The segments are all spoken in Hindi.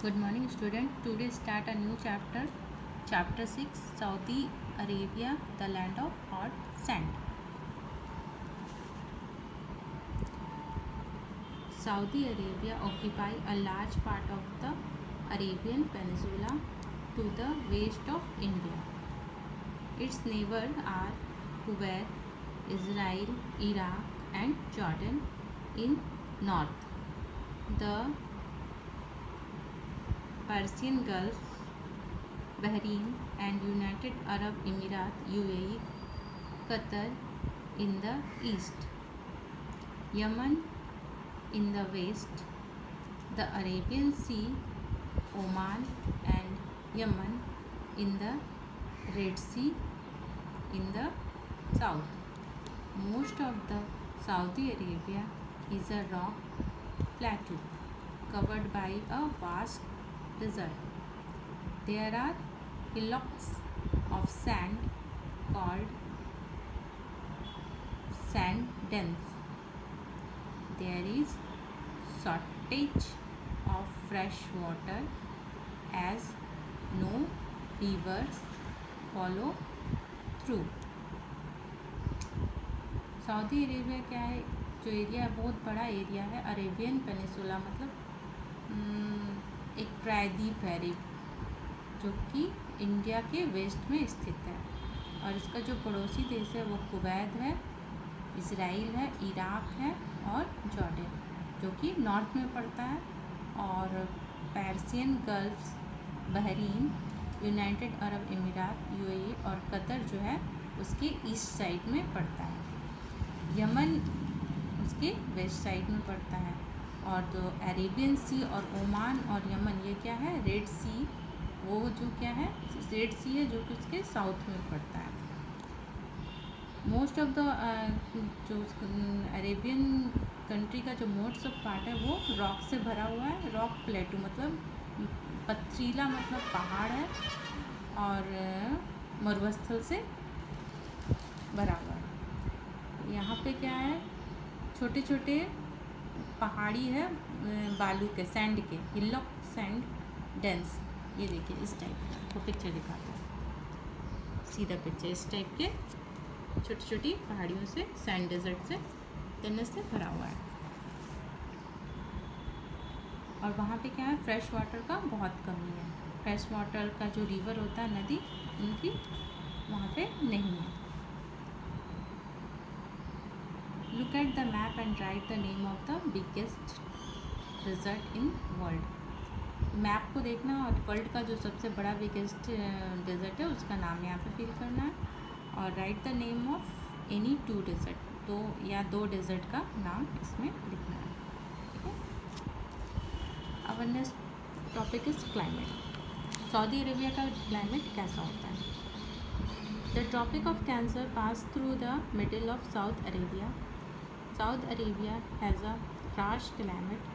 Good morning, student. Today start a new chapter. Chapter 6, Saudi Arabia, the land of hot sand. Saudi Arabia occupy a large part of the Arabian Peninsula to the west of India. Its neighbors are Kuwait, Israel, Iraq, and Jordan in north. The Persian Gulf, Bahrain and United Arab Emirates UAE, Qatar in the east, Yemen in the west, the Arabian Sea, Oman and Yemen in the Red Sea in the south. Most of the Saudi Arabia is a rock plateau covered by a vast desert. There are hillocks of sand called sand dunes. There is shortage of fresh water as no rivers follow through. Saudi Arabia क्या है, जो एरिया है बहुत बड़ा एरिया है. अरेबियन पेनिसुला मतलब एक प्रायद्वीप है जो कि इंडिया के वेस्ट में स्थित है. और इसका जो पड़ोसी देश है वो कुवैत है, इसराइल है, इराक है और जॉर्डन जो कि नॉर्थ में पड़ता है. और Persian gulf, Bahrain, United Arab अमीरात यूएई और कतर जो है उसके ईस्ट साइड में पड़ता है. यमन उसके वेस्ट साइड में पड़ता है. और जो अरेबियन सी और ओमान और यमन ये क्या है, रेड सी, वो जो क्या है रेड सी है जो कि उसके साउथ में पड़ता है. मोस्ट ऑफ द जो अरेबियन कंट्री का जो मोस्ट ऑफ पार्ट है वो रॉक से भरा हुआ है. रॉक प्लेटू मतलब पथरीला मतलब पहाड़ है और मरुस्थल से भरा हुआ है. यहाँ पे क्या है, छोटे छोटे पहाड़ी है बालू के, सैंड के, हिलॉक सैंड डेंस. ये देखिए इस टाइप को पिक्चर दिखाते हैं, सीधा पिक्चर इस टाइप के छोटी छोटी पहाड़ियों से, सैंड डेजर्ट से, डेंस से भरा हुआ है. और वहाँ पे क्या है, फ्रेश वाटर का बहुत कमी है. फ्रेश वाटर का जो रिवर होता है, नदी, उनकी वहाँ पे नहीं है. Look at the map and write the name of the biggest desert in world. Map को देखना और वर्ल्ड का जो सबसे बड़ा बिगेस्ट डेजर्ट है उसका नाम यहाँ पे फिल करना है. और write the name of any two desert, दो या दो डेजर्ट का नाम इसमें लिखना है. ठीक है. अब next topic is climate. Saudi Arabia का क्लाइमेट कैसा होता है. The tropic of cancer pass through the middle of south Arabia. South Arabia has a harsh climate.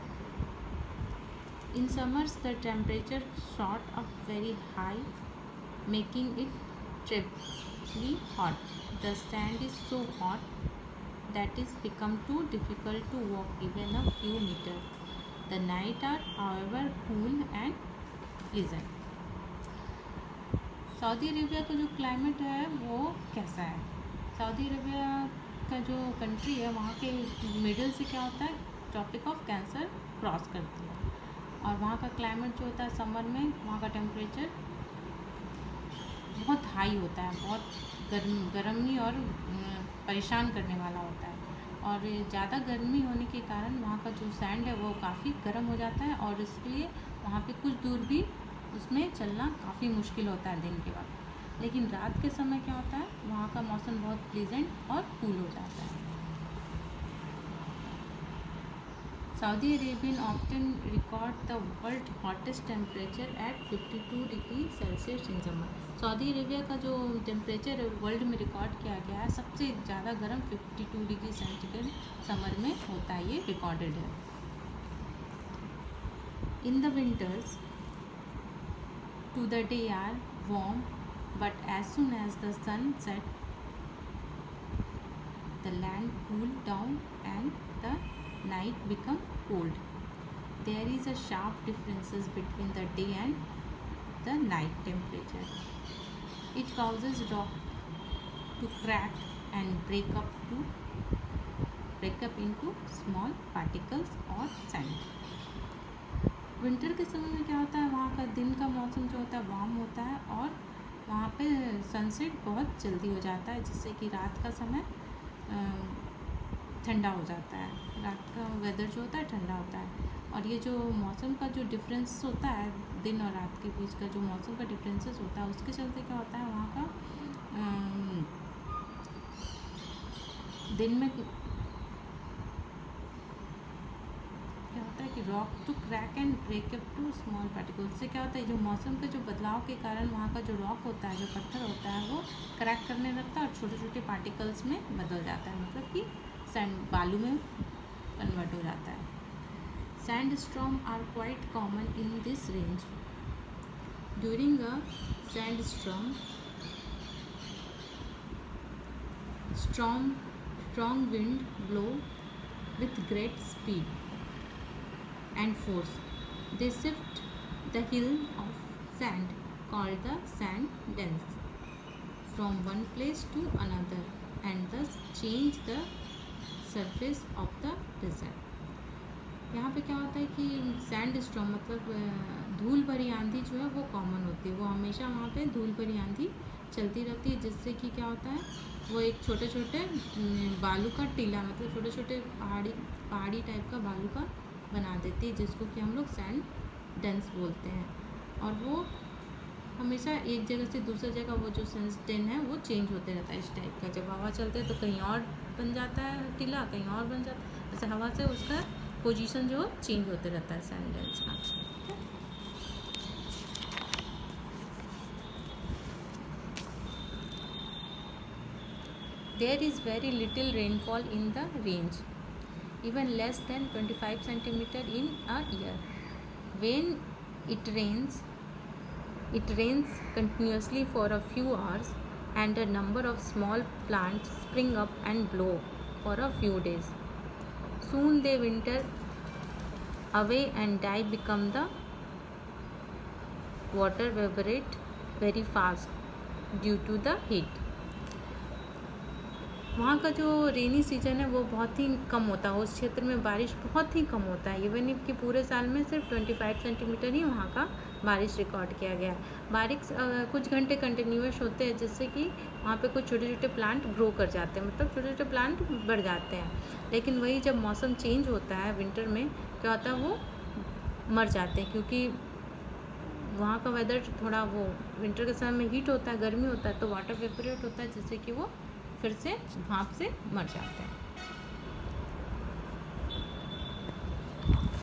In summers, the temperature shot up very high, making it terribly hot. The sand is so hot that it becomes too difficult to walk even a few meters. The nights are, however, cool and pleasant. Saudi Arabia का जो क्लाइमेट है वो कैसा है. सऊदी अरेबिया का जो कंट्री है वहाँ के मिडल से क्या होता है, ट्रॉपिक ऑफ कैंसर क्रॉस करती है. और वहाँ का क्लाइमेट जो होता है समर में, वहाँ का टेम्परेचर बहुत हाई होता है, बहुत गर्मी और परेशान करने वाला होता है. और ज़्यादा गर्मी होने के कारण वहाँ का जो सैंड है वो काफ़ी गर्म हो जाता है और इसलिए वहाँ पे कुछ दूर भी उसमें चलना काफ़ी मुश्किल होता है दिन के वक्त. लेकिन रात के समय क्या होता है, वहाँ का मौसम बहुत प्लीजेंट और कूल हो जाता है. Saudi Arabian often record the world hottest temperature at 52 degree Celsius in summer. Saudi Arabia का जो टेम्परेचर वर्ल्ड में रिकॉर्ड किया गया है सबसे ज़्यादा गर्म 52 डिग्री सेंटीग्रेड समर में होता है, ये रिकॉर्डेड है. In the winters to the day are warm, but as soon as the sun set, the land cooled down and the night become cold. there is a sharp differences between the day and the night temperature. It causes rock to crack and break up into small particles or sand. Winter के समय में क्या होता है, वहाँ का दिन का मौसम जो होता है वार्म होता है और वहाँ पे सनसेट बहुत जल्दी हो जाता है, जिससे कि रात का समय ठंडा हो जाता है, रात का वेदर जो होता है ठंडा होता है। और ये जो मौसम का जो डिफरेंस होता है, दिन और रात के बीच का जो मौसम का डिफरेंसेस होता है, उसके चलते क्या होता है वहाँ का दिन में क्या होता है कि rock to crack and break up to small particles. उससे क्या होता है, जो मौसम के जो बदलाव के कारण वहाँ का जो रॉक होता है, जो पत्थर होता है, वो क्रैक करने लगता है और छोटे छोटे पार्टिकल्स में बदल जाता है, मतलब कि सैंड बालू में कन्वर्ट हो जाता है। Sand storm are quite common in this range. During a sand storm strong wind blow with great speed and force. They shift the hill of sand called the sand dunes from one place to another and thus change the surface of the desert. यहाँ पे क्या होता है कि सैंड स्टॉर्म मतलब धूल भरी आंधी जो है वो कॉमन होती है, वो हमेशा वहाँ पे धूल भरी आंधी चलती रहती है, जिससे कि क्या होता है वो एक छोटे छोटे बालू का टीला, मतलब छोटे छोटे पहाड़ी टाइप का बालू का बना देती है, जिसको कि हम लोग सैंड डन्स बोलते हैं। और वो हमेशा एक जगह से दूसरी जगह वो जो सैंड डन है वो चेंज होते रहता है इस टाइप का। जब हवा चलते है तो कहीं और बन जाता है टीला, कहीं और बन जाता है, जैसे हवा से उसका पोजीशन जो चेंज होते रहता है सैंड डन्स का। There is very little rainfall in the range, even less than 25 centimeter in a year. When it rains continuously for a few hours, and a number of small plants spring up and blow for a few days. Soon they winter away and die, become the water evaporate very fast due to the heat. वहाँ का जो रेनी सीजन है वो बहुत ही कम होता है, उस क्षेत्र में बारिश बहुत ही कम होता है। इवन कि पूरे साल में सिर्फ 25 सेंटीमीटर ही वहाँ का बारिश रिकॉर्ड किया गया है। बारिश कुछ घंटे कंटिन्यूस होते हैं, जिससे कि वहाँ पे कुछ छोटे छोटे प्लांट ग्रो कर जाते हैं, मतलब छोटे छोटे प्लांट बढ़ जाते हैं। लेकिन वही जब मौसम चेंज होता है विंटर में क्या होता है वो मर जाते हैं, क्योंकि वहाँ का वेदर थोड़ा वो विंटर के समय में हीट होता है, गर्मी होता है, तो वाटर वेपोरेट होता है, जिससे कि वो फिर से भाप से मर जाते हैं।